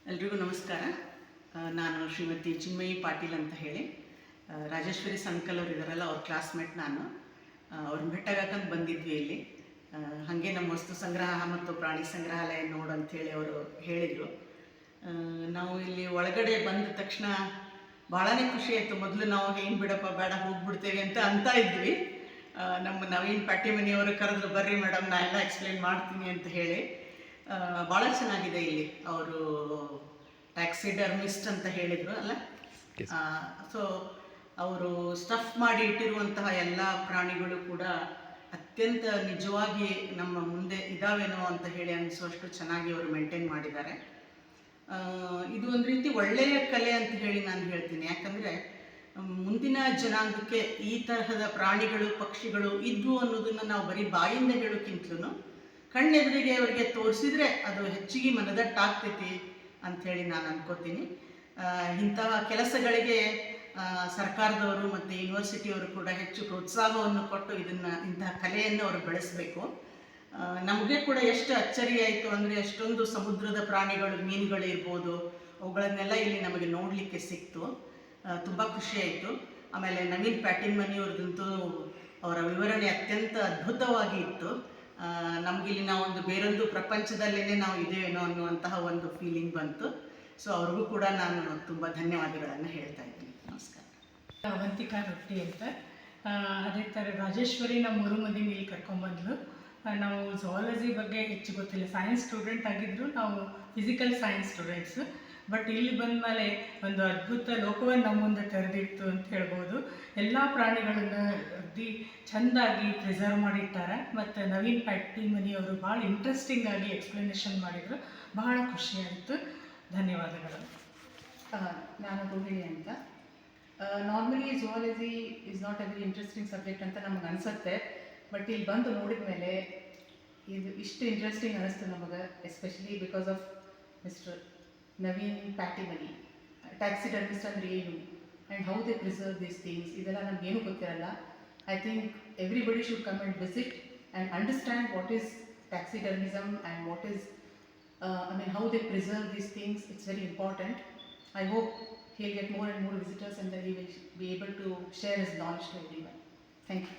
ಎಲ್ರಿಗೂ ನಮಸ್ಕಾರ. ನಾನು ಶ್ರೀಮತಿ ಚಿನ್ಮಯಿ ಪಾಟೀಲ್ ಅಂತ ಹೇಳಿ, ರಾಜೇಶ್ವರಿ ಸಂಕಲ್ ಅವರು ಇದ್ದಾರಲ್ಲ, ಅವ್ರ ಕ್ಲಾಸ್ಮೇಟ್. ನಾನು ಅವ್ರನ್ನ ಭೇಟಿಯಾಗಕ್ಕಂತ ಬಂದಿದ್ವಿ ಇಲ್ಲಿ. ಹಾಗೆ ನಮ್ಮ ವಸ್ತು ಸಂಗ್ರಹ ಮತ್ತು ಪ್ರಾಣಿ ಸಂಗ್ರಹಾಲಯ ನೋಡು ಅಂಥೇಳಿ ಅವರು ಹೇಳಿದರು. ನಾವು ಇಲ್ಲಿ ಒಳಗಡೆ ಬಂದ ತಕ್ಷಣ ಭಾಳನೇ ಖುಷಿ ಆಯಿತು. ಮೊದಲು ನಾವು ಏನು ಬಿಡಪ್ಪ ಬೇಡ ಹೋಗ್ಬಿಡ್ತೇವೆ ಅಂತ ಇದ್ವಿ. ನಮ್ಮ ನವೀನ್ ಪಾಟಿಮನಿಯವರು ಕರೆದ್ರು, ಬರ್ರಿ ಮೇಡಮ್ ನಾ ಎಲ್ಲ ಎಕ್ಸ್ಪ್ಲೇನ್ ಮಾಡ್ತೀನಿ ಅಂತ ಹೇಳಿ. ಭಾಳ ಚೆನ್ನಾಗಿದೆ ಇಲ್ಲಿ. ಅವರು ಟ್ಯಾಕ್ಸಿಡರ್ಮಿಸ್ಟ್ ಅಂತ ಹೇಳಿದರು ಅಲ್ಲ. ಸೊ ಅವರು ಸ್ಟಫ್ ಮಾಡಿ ಇಟ್ಟಿರುವಂತಹ ಎಲ್ಲ ಪ್ರಾಣಿಗಳು ಕೂಡ ಅತ್ಯಂತ ನಿಜವಾಗಿ ನಮ್ಮ ಮುಂದೆ ಇದಾವೇನೋ ಅಂತ ಹೇಳಿ ಅನಿಸುವಷ್ಟು ಚೆನ್ನಾಗಿ ಅವರು ಮೇಂಟೈನ್ ಮಾಡಿದ್ದಾರೆ. ಇದು ಒಂದು ರೀತಿ ಒಳ್ಳೆಯ ಕಲೆ ಅಂತ ಹೇಳಿ ನಾನು ಹೇಳ್ತೀನಿ. ಯಾಕಂದರೆ ಮುಂದಿನ ಜನಾಂಗಕ್ಕೆ ಈ ತರಹದ ಪ್ರಾಣಿಗಳು ಪಕ್ಷಿಗಳು ಇದ್ವು ಅನ್ನೋದನ್ನು ನಾವು ಬರೀ ಬಾಯಿಂದ ಹೇಳೋಕ್ಕಿಂತಲೂ ಕಣ್ಣೆದುರಿಗೆ ಅವರಿಗೆ ತೋರಿಸಿದ್ರೆ ಅದು ಹೆಚ್ಚಿಗೆ ಮನದಟ್ಟಾಗ್ತೈತಿ ಅಂಥೇಳಿ ನಾನು ಅನ್ಕೋತೀನಿ. ಇಂತಹ ಕೆಲಸಗಳಿಗೆ ಸರ್ಕಾರದವರು ಮತ್ತು ಯೂನಿವರ್ಸಿಟಿಯವರು ಕೂಡ ಹೆಚ್ಚು ಪ್ರೋತ್ಸಾಹವನ್ನು ಕೊಟ್ಟು ಇಂತಹ ಕಲೆಯನ್ನು ಅವರು ಬೆಳೆಸಬೇಕು. ನಮಗೆ ಕೂಡ ಎಷ್ಟು ಅಚ್ಚರಿ ಆಯಿತು ಅಂದರೆ, ಎಷ್ಟೊಂದು ಸಮುದ್ರದ ಪ್ರಾಣಿಗಳು, ಮೀನುಗಳು ಇರ್ಬೋದು, ಅವುಗಳನ್ನೆಲ್ಲ ಇಲ್ಲಿ ನಮಗೆ ನೋಡಲಿಕ್ಕೆ ಸಿಕ್ತು. ತುಂಬ ಖುಷಿಯಾಯಿತು. ಆಮೇಲೆ ನವೀನ್ ಪ್ಯಾಟಿಮನಿಯವ್ರದಂತೂ ಅವರ ವಿವರಣೆ ಅತ್ಯಂತ ಅದ್ಭುತವಾಗಿ ಇತ್ತು. ನಮಗಿಲ್ಲಿ ನಾವೊಂದು ಬೇರೊಂದು ಪ್ರಪಂಚದಲ್ಲೇ ನಾವು ಇದ್ದೇವೇನೋ ಅನ್ನುವಂತಹ ಒಂದು ಫೀಲಿಂಗ್ ಬಂತು. ಸೊ ಅವ್ರಿಗೂ ಕೂಡ ನಾನು ತುಂಬ ಧನ್ಯವಾದಗಳನ್ನು ಹೇಳ್ತಾ ಇದ್ದೀನಿ. ನಮಸ್ಕಾರ. ಅವಂತಿಕಾ ರೊಟ್ಟಿ ಅಂತ. ಅದೇ ಥರ ರಾಜೇಶ್ವರಿ ನಮ್ಮ ಮುರುಮದಿನ ಇಲ್ಲಿ ಕರ್ಕೊಂಡ್ಬಂದ್ಲು. ನಾವು ಝುವಾಲಜಿ ಬಗ್ಗೆ ಹೆಚ್ಚು ಗೊತ್ತಿಲ್ಲ, ಸೈನ್ಸ್ ಸ್ಟೂಡೆಂಟ್ ಆಗಿದ್ದರು, ನಾವು ಫಿಸಿಕಲ್ ಸೈನ್ಸ್ ಸ್ಟೂಡೆಂಟ್ಸು. ಬಟ್ ಇಲ್ಲಿ ಬಂದ ಮೇಲೆ ಒಂದು ಅದ್ಭುತ ಲೋಕವನ್ನು ನಮ್ಮ ಮುಂದೆ ತೆರೆದಿತ್ತು ಅಂತ ಹೇಳ್ಬೋದು. ಎಲ್ಲ ಪ್ರಾಣಿಗಳನ್ನು ಅತಿ ಚೆಂದಾಗಿ ಪ್ರಿಸರ್ವ್ ಮಾಡಿರ್ತಾರೆ. ಮತ್ತು ನವೀನ್ ಪ್ಯಾಟಿಮನಿಯವರು ಭಾಳ ಇಂಟ್ರೆಸ್ಟಿಂಗಾಗಿ ಎಕ್ಸ್ಪ್ಲನೇಷನ್ ಮಾಡಿದರು. ಬಹಳ ಖುಷಿಯಾಯಿತು. ಧನ್ಯವಾದಗಳು. ನಾನು ರೋಹಿಣಿ ಅಂತ. Normally zoology is not A very interesting subject ಅಂತ ನಮಗೆ ಅನಿಸುತ್ತೆ. ಬಟ್ ಇಲ್ಲಿ ಬಂದು ನೋಡಿದ ಮೇಲೆ ಇದು ಇಷ್ಟು ಇಂಟ್ರೆಸ್ಟಿಂಗ್ ಅನ್ನಿಸ್ತು ನಮಗೆ, especially because of mister Naveen Pattimani. Taxidermist ಅಂದರೆ ಏನು and how they preserve these things, ಇದೆಲ್ಲ ನಮಗೇನು ಗೊತ್ತಿರಲ್ಲ. I think everybody should come and visit and understand what is taxidermism and what is how they preserve these things. It's very important. I hope he'll get more and more visitors and that he will be able to share his knowledge to everyone. Thank you.